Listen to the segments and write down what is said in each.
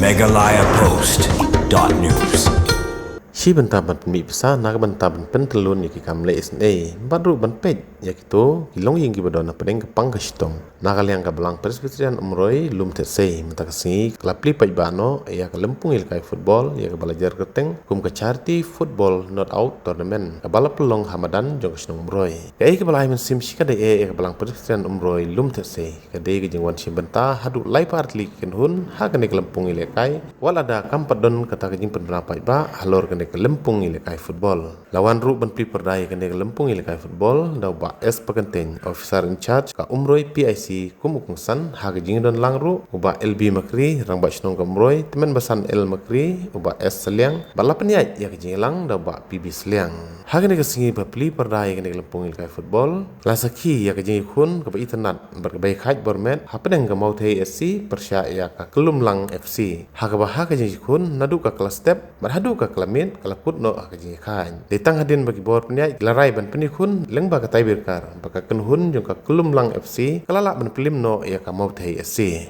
megalayapost.news. Shi bentaban mi pesa nak bentaban pentelun yaki kamle isne baru benpej yakito kilong yang gibadon na pedeng kepang kastong nakal yang kabelang presbyterian umroi lum terse mentakasi klapli pajbano ya kelempung ilkai football ya belajar keteng kum ke charity football not out tournament kabala pelong hamadan jong kastong umroi kai kebalai mensim shikade ya kabelang presbyterian umroi lum terse kade kejengwan shi benta hadu lai partli kenhun ha kene kelempung ilkai walada kampadon kata kejing penerapai ba halor kene kelempung ilekai football. Lawan ru ben pri perdai kene kelempung ilekai football dau ba es pekenteng officer in charge ka umroi PIC kumukung san ha kejing don langru uba LB Makri rang ba snong umroi temen basan L Makri uba S Seliang balapan yai ya kejing lang dau ba PB Seliang. Ha kene kesingi ba pri perdai kene kelempung ilekai football lasaki ya kejing kun ka ba iternat berkebai khaj bormet ha pedeng ka mau thei SC persya ya ka kelum lang FC ha ka ba ha kejing kun nadu ka kelas step berhadu ka kelamin kalaput no akaji khan detang hadin bagi bor penya larai ban penikun lengba ka taibirkar baka kenhun jong ka kelum lang FC kalala ban pelim no ya ka mau thei SC.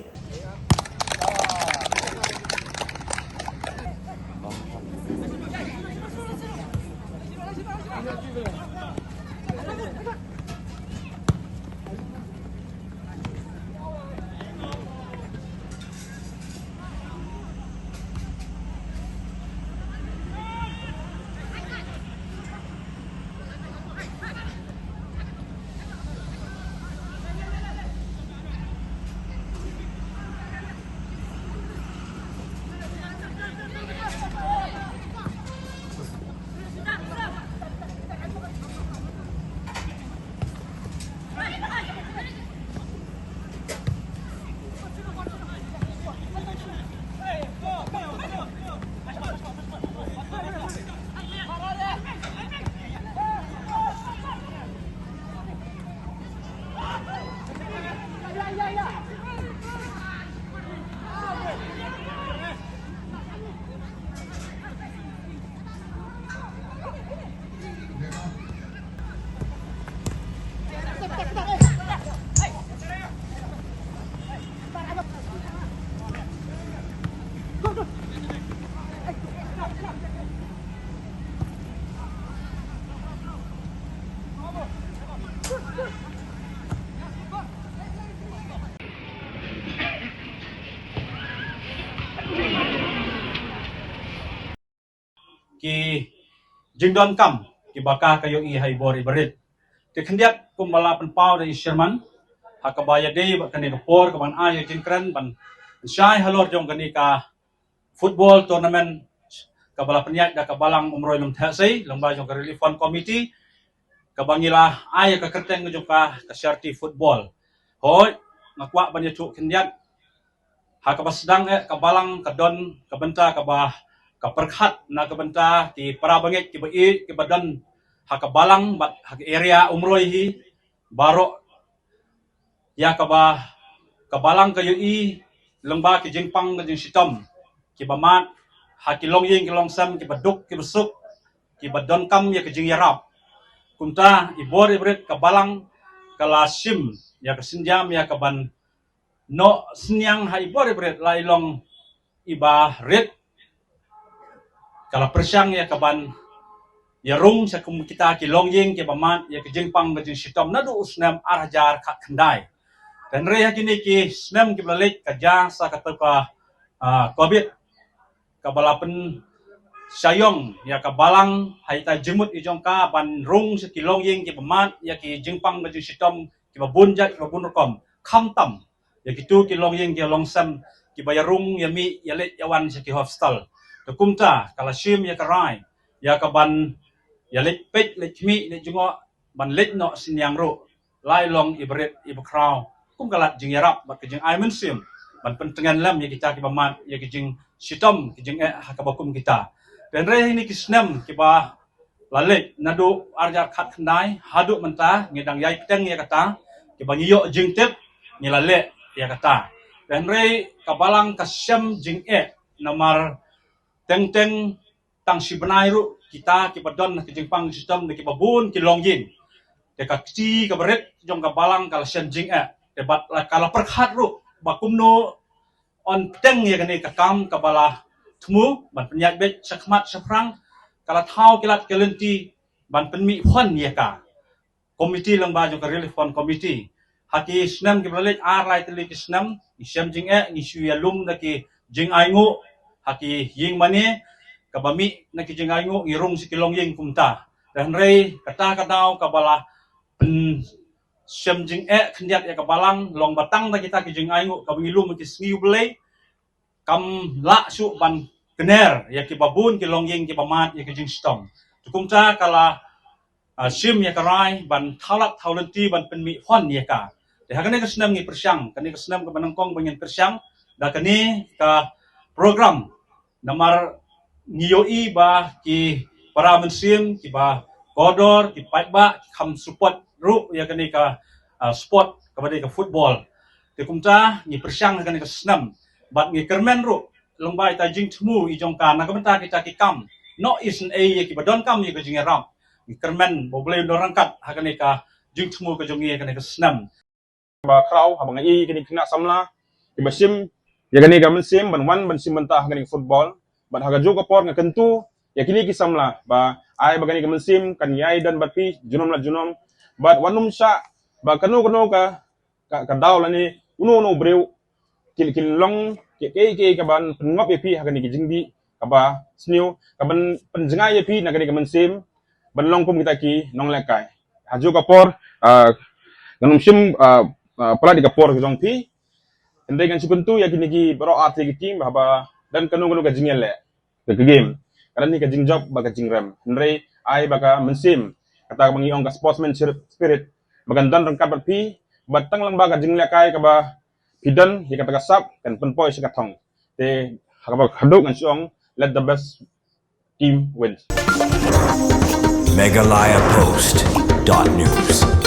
Ki jingdon kam ki baka kayo i hay bor ibarit ti khandiat kum bala pen pau da Sherman hakabaya dei ba kani por ka ban ayo jingkran ban syai halor jong kani ka football tournament ka bala penyat da ka balang umroi lum thasei lomba jong ka relief fund committee ka bangila ayo ka kerteng jong ka charity football hoi ngakwa ban yetu khandiat hakabasdang ka balang ka don ka benta ka ba kaperkhat na kabenta ti para bangit ki bai ki badan hakabalang bat hak area umroi hi baro ya kaba kabalang kayo i lengba ki jingpang ka jing sitom ki bamat hakilong ying kilong sam ki baduk ki besuk ki badon kam ya ki jing yarap kunta ibor ibret kabalang kalasim ya kesinjam ya kaban no senyang ha ibor ibret lailong iba red kalau persyang ya kaban ya rung sa kum kita ki longying ki bamat ya ki jingpang ka jing sitom nadu usnam arjar khat khandai dan re kini ki snam ki balik ka ja sa kata ka covid ka balapen sayong ya ka balang haita jemut ijong ka ban rung sa ki longying ki bamat ya ki jingpang ka jing sitom ki babunja ki babun kom khamtam ya ki tu ki longying ki longsam ki bayarung ya mi ya let yawan sa ki hostel kumta kalasim ya karai ya kaban ya let pet let mi let jungo ban let no sinyang ro lai long ibret ibakraw kum kalat jing yarap ba kejing ai mensim ban pentengan lam ya kita ki bamat ya kejing sitom kejing hakabakum kita dan re ini kisnem ki ba lalet nadu arja khat khandai hadu menta ngedang yai peteng ya kata ki ba ngiyo jing tep ngilale ya kata dan re kabalang kasyam jing nomor teng tang si benai ru kita ki badon ki jingpang sistem ki babun ki longjin de ka ti ka beret jong ka balang kal sen jing debat kala perkhat ru bakumno on teng ya kani kakam kabala temu ban penyak bet sakmat saprang kala thau kilat kelenti ban penmi phon ya ka komiti lengba jo relief fund committee haki snam ki bralek ar lai teli ki snam isyam jing ni shuya lum na ki jing aingu haki ying mane kabami na ki jing aingu irung si kilong ying kumta dan rei kata kadau kabala pen syam jing kendiat ya kabalang long batang na kita ki jing aingu kabangi lum ki sniu blei kam la su ban kener ya ki babun ki long ying ki bamat ya ki jing stong tukumta kala sim ya karai ban thalak thaulenti ban penmi hon ya ka de hakane ka senam ngi persyang kani ka senam ka banangkong banyan persyang da kani ka program namar ngiyoi ba ki para mensim ki ba kodor ki paitba kam support ru ya kani ka sport kabadi ka football te kumta ngi persyang kani ka senam bat ngi kermen ru lombai ta jing temu i jongka na ka benta kita ki kam no isn a ya ki badon kam ya ka jing ram kermen boleh dorangkat hakane ka jing temu ka jongi hakane ka senam ba kraw habang ai kini kena samla di mesim ya gani ga mesim ban wan ban sim mentah gani football ban haga juga por nga kentu ya kini ki samla ba ai ba gani ga mesim kan yai dan batpi junom la junom bat wanum sha ba kanu ka daw la ni uno breu kil long ke ka ban ngop ye pi hakani ki jingdi ka ba sniu ka ban penjengai ye pi na gani ga mesim ban long pum kita ki nong lekai haju ka por ganum sim pala di kapor ke pi endai kan sikuntu ya kini ki bro arti ki tim bahaba dan kanu ka jingel le ke game karena ni ka jing job ba ka jing ram ndrei ai ba ka mensim kata bangi ong ka sportsman spirit bagan dan rangkat bat pi batang lang ba ka jing le kai ka ba pidan hi kata ka sap kan penpoi si ka thong te hakaba khaduk kan siong let the best team win Meghalaya Post.news